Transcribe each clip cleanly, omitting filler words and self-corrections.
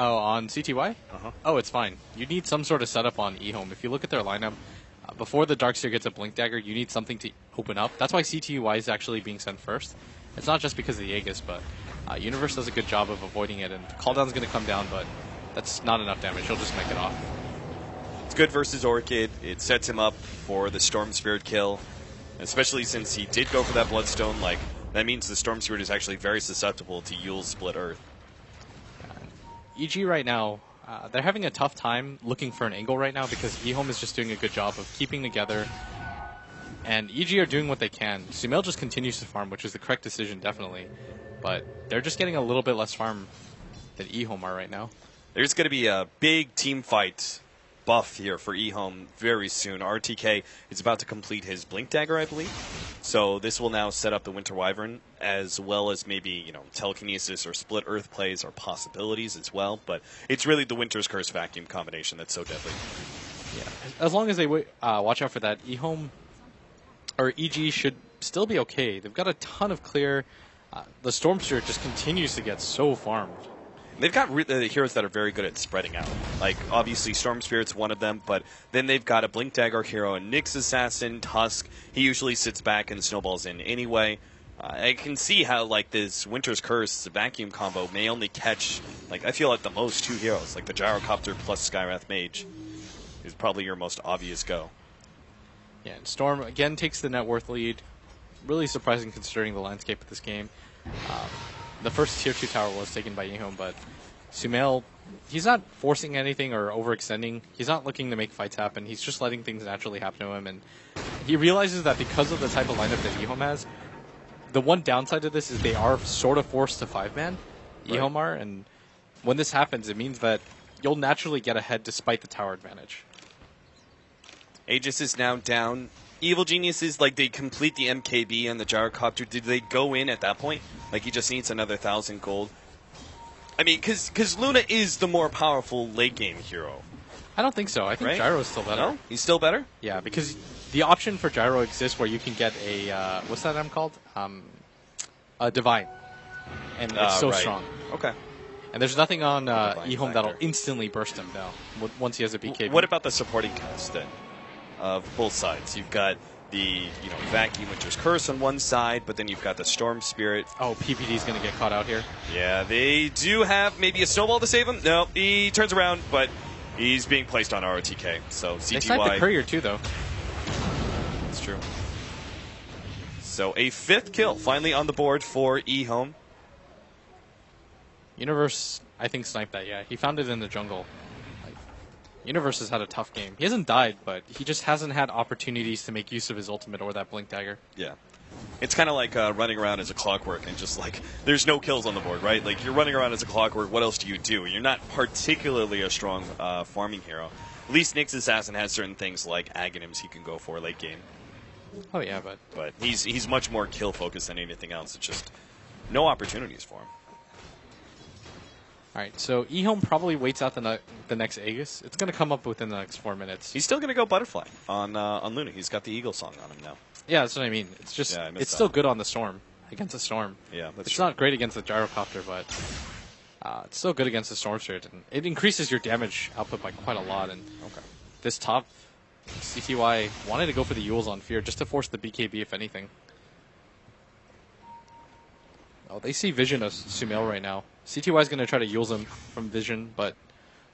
Oh, on CTY? Uh-huh. Oh, it's fine. You need some sort of setup on eHome. If you look at their lineup, before the Darkseer gets a Blink Dagger, you need something to open up. That's why CTY is actually being sent first. It's not just because of the Aegis, but Universe does a good job of avoiding it, and Calldown's going to come down, but that's not enough damage. He'll just make it off. It's good versus Orchid. It sets him up for the Storm Spirit kill, especially since he did go for that Bloodstone. Like, that means the Storm Spirit is actually very susceptible to Yule's Split Earth. EG right now, they're having a tough time looking for an angle right now because eHome is just doing a good job of keeping together. And EG are doing what they can. Sumail just continues to farm, which is the correct decision, definitely. But they're just getting a little bit less farm than eHome are right now. There's going to be a big team fight buff here for eHome very soon. RTK is about to complete his Blink Dagger, I believe. So this will now set up the Winter Wyvern, as well as maybe, you know, Telekinesis or Split Earth plays are possibilities as well. But it's really the Winter's Curse Vacuum combination that's so deadly. Yeah, as long as they watch out for that, eHome or EG should still be okay. They've got a ton of clear. The Storm Spirit just continues to get so farmed. They've got heroes that are very good at spreading out. Like, obviously, Storm Spirit's one of them, but then they've got a Blink Dagger hero, a Nyx Assassin, Tusk. He usually sits back and snowballs in anyway. I can see how, like, this Winter's Curse vacuum combo may only catch, like, I feel like the most two heroes. Like, the Gyrocopter plus Skywrath Mage is probably your most obvious go. Yeah, and Storm, again, takes the net worth lead. Really surprising considering the landscape of this game. The first Tier 2 tower was taken by eHome, but Sumail, he's not forcing anything or overextending. He's not looking to make fights happen. He's just letting things naturally happen to him, and he realizes that because of the type of lineup that eHome has, the one downside to this is they are sort of forced to 5-man, eHome are, and when this happens, it means that you'll naturally get ahead despite the tower advantage. Aegis is now down. Evil Geniuses, like, they complete the MKB and the Gyrocopter. Did they go in at that point? Like, he just needs another 1,000 gold. I mean, because Luna is the more powerful late game hero. I don't think so. I think Gyro is still better. No? He's still better? Yeah, because the option for Gyro exists where you can get a, what's that item called? A Divine. And it's so strong. Okay. And there's nothing on eHome that'll instantly burst him now once he has a BKB. What about the supporting cast then? Of both sides. You've got the Vacuum Winter's Curse on one side, but then you've got the Storm Spirit. Oh, PPD's going to get caught out here. Yeah, they do have maybe a snowball to save him. No, he turns around, but he's being placed on ROTK. So CTY. They sniped the Courier too, though. That's true. So a 5th kill finally on the board for eHome. Universe, I think, sniped that, yeah. He found it in the jungle. Universe has had a tough game. He hasn't died, but he just hasn't had opportunities to make use of his ultimate or that Blink Dagger. Yeah. It's kind of like running around as a clockwork and just like, there's no kills on the board, right? Like, you're running around as a clockwork, what else do you do? You're not particularly a strong farming hero. At least Nyx Assassin has certain things like Aghanims he can go for late game. Oh, yeah, But he's much more kill-focused than anything else. It's just no opportunities for him. All right, so eHome probably waits out the next Aegis. It's going to come up within the next 4 minutes. He's still going to go Butterfly on Luna. He's got the Eagle song on him now. Yeah, that's what I mean. It's just it's still good on the Storm, against the Storm. Yeah, that's It's true. not great against the Gyrocopter, but it's still good against the Storm Spirit. And it increases your damage output by quite a lot. And this top CTY wanted to go for the Yules on Fear just to force the BKB, if anything. Oh, they see Vision of Sumail right now. CTY is going to try to Yules him from Vision, but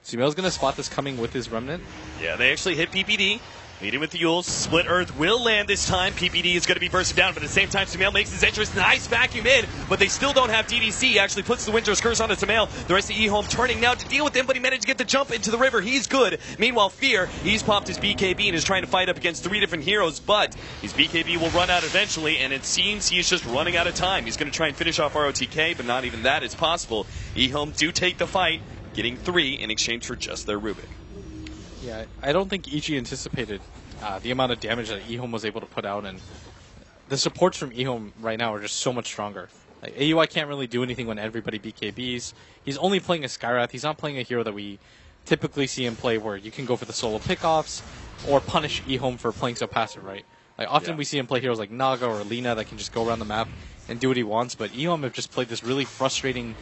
Sumail's going to spot this coming with his Remnant. Yeah, they actually hit PPD. Meeting with the Yules. Split Earth will land this time. PPD is going to be bursted down, but at the same time, Sumail makes his entrance. Nice vacuum in, but they still don't have DDC. He actually puts the Winter's Curse onto Sumail. The rest of eHome turning now to deal with him, but he managed to get the jump into the river. He's good. Meanwhile, Fear, he's popped his BKB and is trying to fight up against 3 different heroes, but his BKB will run out eventually, and it seems he's just running out of time. He's going to try and finish off ROTK, but not even that is possible. eHome do take the fight, getting 3 in exchange for just their Rubik. Yeah, I don't think EG anticipated the amount of damage that eHome was able to put out, and the supports from eHome right now are just so much stronger. Like, AUI can't really do anything when everybody BKBs. He's only playing a Skywrath. He's not playing a hero that we typically see him play where you can go for the solo pickoffs or punish eHome for playing so passive, right? Like often we see him play heroes like Naga or Lina that can just go around the map and do what he wants, but I.M.O have just played this really frustrating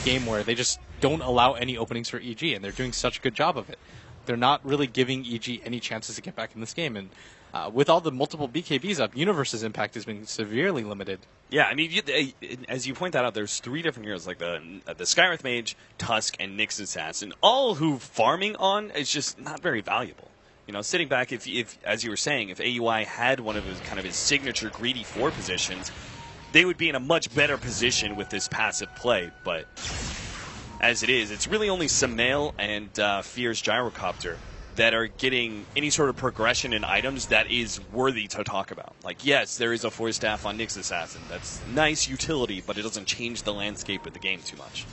game where they just don't allow any openings for EG, and they're doing such a good job of it. They're not really giving EG any chances to get back in this game, and with all the multiple BKBs up, Universe's impact has been severely limited. Yeah, I mean, as you point that out, there's 3 different heroes, like the Skywrath Mage, Tusk, and Nyx Assassin, all who farming on is just not very valuable. You know, sitting back, if as you were saying, if AUI had one of his signature greedy 4 positions, they would be in a much better position with this passive play. But as it is, it's really only Sumail and Fear's Gyrocopter that are getting any sort of progression in items that is worthy to talk about. Like, yes, there is a 4-staff on Nyx Assassin. That's nice utility, but it doesn't change the landscape of the game too much.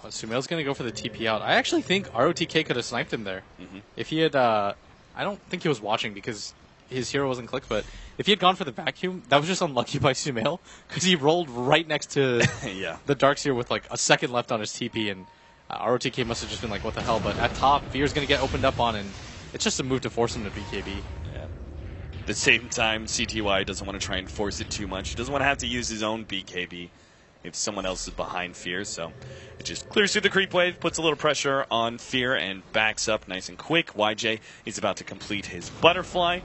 Sumail's going to go for the TP out. I actually think ROTK could have sniped him there. If he had... I don't think he was watching because his hero wasn't clicked, but if he had gone for the vacuum, that was just unlucky by Sumail because he rolled right next to the Darkseer with like a second left on his TP, and ROTK must have just been like, what the hell? But at top, Fear's going to get opened up on, and it's just a move to force him to BKB. Yeah. At the same time, CTY doesn't want to try and force it too much. He doesn't want to have to use his own BKB if someone else is behind Fear, so it just clears through the creep wave, puts a little pressure on Fear, and backs up nice and quick. YJ is about to complete his butterfly,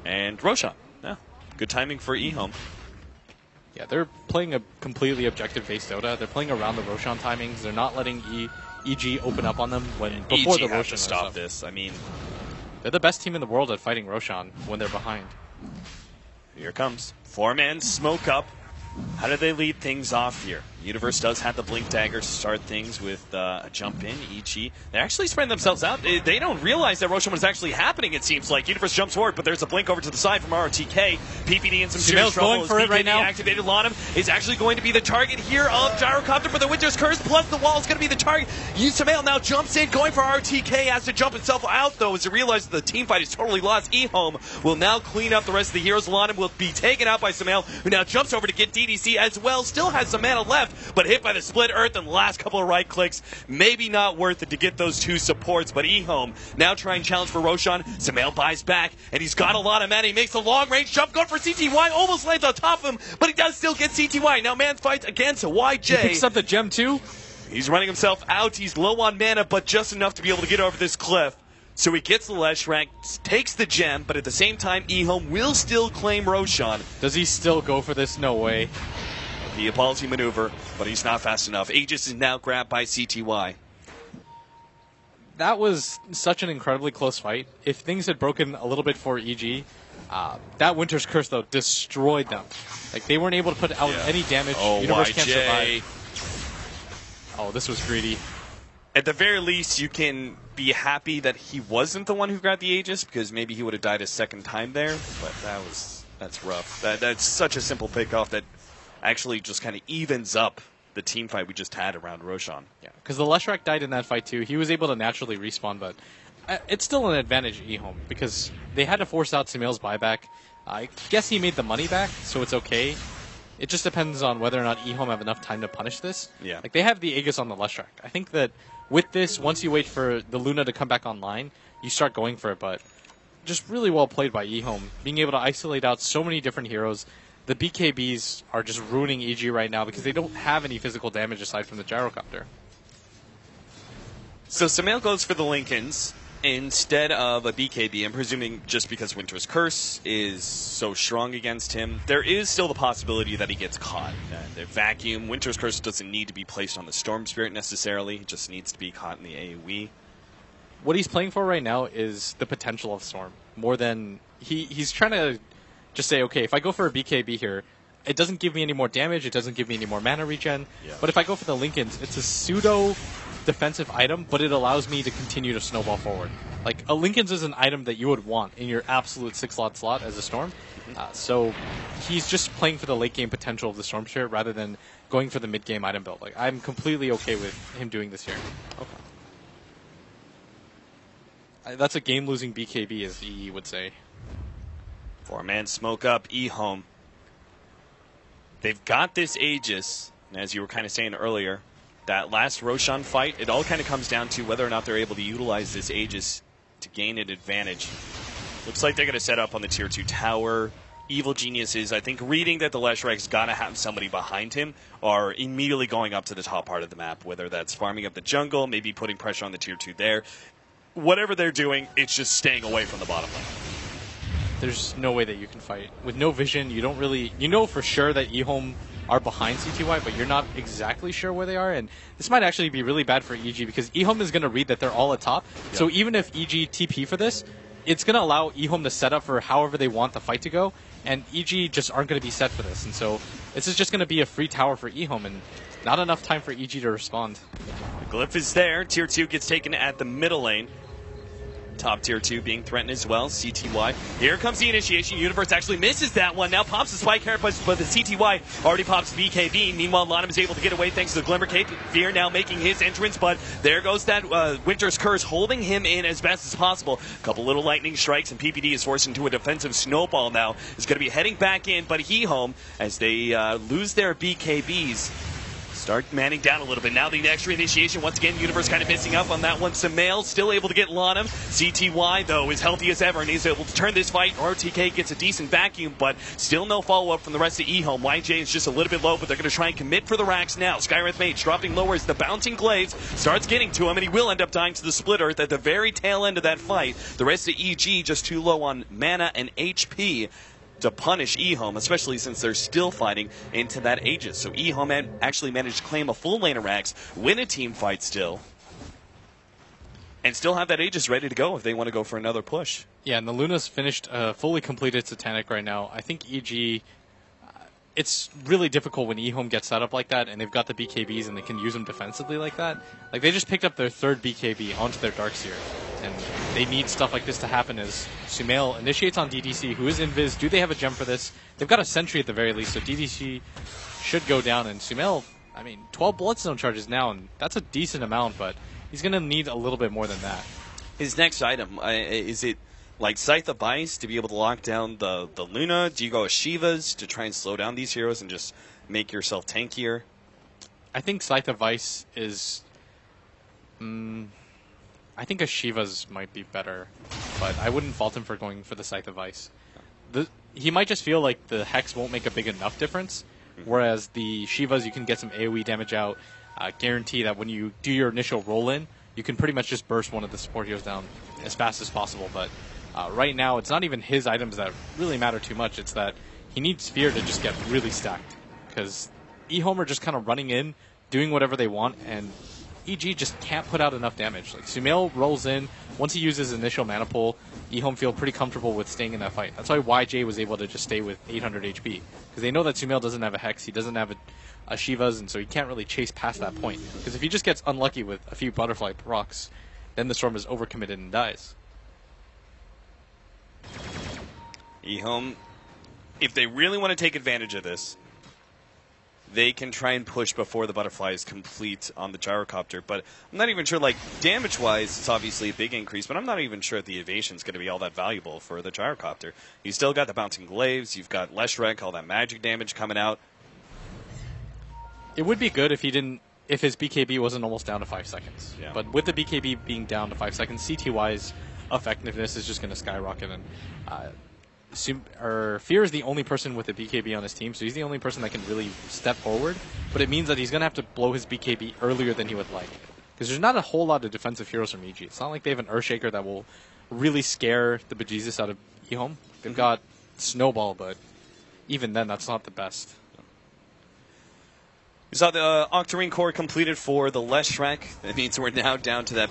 and Roshan. Yeah, good timing for I.M.O. Yeah, they're playing a completely objective-based Dota. They're playing around the Roshan timings. They're not letting EG open up on them before EG the have Roshan. To stop this. I mean, they're the best team in the world at fighting Roshan when they're behind. Here it comes. 4-man smoke up. How do they lead things off here? Universe does have the Blink Dagger to start things with a jump in, EG. They're actually spreading themselves out. They don't realize that Roshan was actually happening, it seems like. Universe jumps forward, but there's a Blink over to the side from ROTK. PPD in some serious trouble. Going for it right now. Activated Lanham is actually going to be the target here of Gyrocopter for the Winter's Curse, plus the wall is going to be the target. Sumail now jumps in, going for ROTK, has to jump himself out, though, as he realizes the team fight is totally lost. I.M.O will now clean up the rest of the heroes. Lanham will be taken out by Sumail, who now jumps over to get DDC as well. Still has some mana left, but hit by the split earth and the last couple of right clicks. Maybe not worth it to get those 2 supports, but I.M.O now trying to challenge for Roshan. Sumail buys back, and he's got a lot of mana. He makes a long-range jump, going for CTY, almost lands on top of him, but he does still get CTY. Now man fights against YJ. He picks up the gem too. He's running himself out. He's low on mana, but just enough to be able to get over this cliff. So he gets the ledge rank, takes the gem, but at the same time, I.M.O will still claim Roshan. Does he still go for this? No way. The ballsy maneuver, but he's not fast enough. Aegis is now grabbed by CTY. That was such an incredibly close fight. If things had broken a little bit for EG, that Winter's Curse, though, destroyed them. Like, they weren't able to put out any damage. Oh, Universe YJ. can't survive. Oh, this was greedy. At the very least, you can be happy that he wasn't the one who grabbed the Aegis, because maybe he would have died a second time there, but that's rough. That's such a simple pickoff that actually just kind of evens up the team fight we just had around Roshan. Yeah, because the Leshrac died in that fight too. He was able to naturally respawn, but it's still an advantage I.M.O because they had to force out Sumail's buyback. I guess he made the money back, so it's okay. It just depends on whether or not I.M.O have enough time to punish this. Yeah. Like, they have the Aegis on the Leshrac. I think that with this, once you wait for the Luna to come back online, you start going for it, but just really well played by I.M.O, being able to isolate out so many different heroes. The BKBs are just ruining EG right now because they don't have any physical damage aside from the Gyrocopter. So Sumail goes for the Lincolns instead of a BKB. I'm presuming just because Winter's Curse is so strong against him. There is still the possibility that he gets caught. The vacuum, Winter's Curse doesn't need to be placed on the Storm Spirit necessarily. It just needs to be caught in the AoE. What he's playing for right now is the potential of Storm. More than... He's trying to... just say, okay, if I go for a BKB here, it doesn't give me any more damage, it doesn't give me any more mana regen, but if I go for the Lincolns, it's a pseudo-defensive item, but it allows me to continue to snowball forward. Like, a Lincolns is an item that you would want in your absolute 6-slot slot as a Storm, so he's just playing for the late-game potential of the Storm Spirit rather than going for the mid-game item build. Like, I'm completely okay with him doing this here. Okay. That's a game-losing BKB, as EE would say. 4-man smoke up, I.M.O. They've got this Aegis, and as you were kind of saying earlier, that last Roshan fight, it all kind of comes down to whether or not they're able to utilize this Aegis to gain an advantage. Looks like they're going to set up on the Tier 2 tower. evil geniuses, I think, reading that the Leshrek's got to have somebody behind him, are immediately going up to the top part of the map, whether that's farming up the jungle, maybe putting pressure on the tier 2 there. Whatever they're doing, it's just staying away from the bottom lane. There's no way that you can fight. With no vision, you don't really... You know for sure that E-Home are behind CTY, but you're not exactly sure where they are, and this might actually be really bad for EG, because E-Home is going to read that they're all at top, so even if EG TP for this, it's going to allow E-Home to set up for however they want the fight to go, and EG just aren't going to be set for this, and so this is just going to be a free tower for E-Home, and not enough time for EG to respond. The glyph is there. Tier 2 gets taken at the middle lane. Top tier 2 being threatened as well. CTY. Here comes the initiation. Universe actually misses that one. Now pops the spike here, but the CTY already pops BKB. Meanwhile, Lanham is able to get away thanks to the Glimmer Cape. Fear now making his entrance, but there goes that Winter's Curse, holding him in as best as possible. A couple little lightning strikes, and PPD is forced into a defensive snowball now. Is going to be heading back in, but E-Home, as they lose their BKBs, start manning down a little bit. Now the extra initiation. Once again, Universe kind of missing up on that one. Sumail still able to get Lanham. CTY, though, is healthy as ever and is able to turn this fight. RTK gets a decent vacuum, but still no follow-up from the rest of E-Home. YJ is just a little bit low, but they're going to try and commit for the racks now. Skywrath Mage dropping lower as the bouncing glaives starts getting to him, and he will end up dying to the Split Earth at the very tail end of that fight. The rest of EG just too low on mana and HP to punish E-Home, especially since they're still fighting into that Aegis. So E-Home actually managed to claim a full lane of racks, win a team fight still, and still have that Aegis ready to go if they want to go for another push. Yeah, and the Luna's finished fully completed Satanic right now. I think EG, it's really difficult when E-Home gets set up like that, and they've got the BKBs and they can use them defensively like that. Like, they just picked up their third BKB onto their Darkseer, and they need stuff like this to happen as Sumail initiates on DDC, who is invis. Do they have a gem for this? They've got a sentry at the very least, so DDC should go down, and Sumail, I mean, 12 Bloodstone charges now, and that's a decent amount, but he's going to need a little bit more than that. His next item, is it like Scythe of Ice to be able to lock down the Luna? Do you go with Shivas to try and slow down these heroes and just make yourself tankier? I think Scythe of Ice is... I think a Shiva's might be better, but I wouldn't fault him for going for the Scythe of Ice. He might just feel like the Hex won't make a big enough difference, whereas the Shivas, you can get some AoE damage out, guarantee that when you do your initial roll-in, you can pretty much just burst one of the support heroes down as fast as possible, but right now, it's not even his items that really matter too much. It's that he needs Fear to just get really stacked, because E-Home are just kind of running in, doing whatever they want, and EG just can't put out enough damage. Like, Sumail rolls in. Once he uses initial mana pull, E-Home feel pretty comfortable with staying in that fight. That's why YJ was able to just stay with 800 HP, because they know that Sumail doesn't have a Hex, he doesn't have a Shivas, and so he can't really chase past that point. Because if he just gets unlucky with a few Butterfly procs, then the Storm is overcommitted and dies. E-Home, if they really want to take advantage of this, they can try and push before the Butterfly is complete on the Gyrocopter, but I'm not even sure, like, damage-wise, it's obviously a big increase, but I'm not even sure the evasion is going to be all that valuable for the Gyrocopter. You still got the Bouncing Glaives, you've got Leshrac, all that magic damage coming out. It would be good if he didn't, if his BKB wasn't almost down to 5 seconds. Yeah. But with the BKB being down to 5 seconds, CTY's effectiveness is just going to skyrocket, and Fear is the only person with a BKB on his team, so he's the only person that can really step forward, but it means that he's going to have to blow his BKB earlier than he would like, because there's not a whole lot of defensive heroes from EG. It's not like they have an Earthshaker that will really scare the bejesus out of E-Home. They've got Snowball, but even then, that's not the best. We saw the Octarine core completed for the Leshrac. That means we're now down to that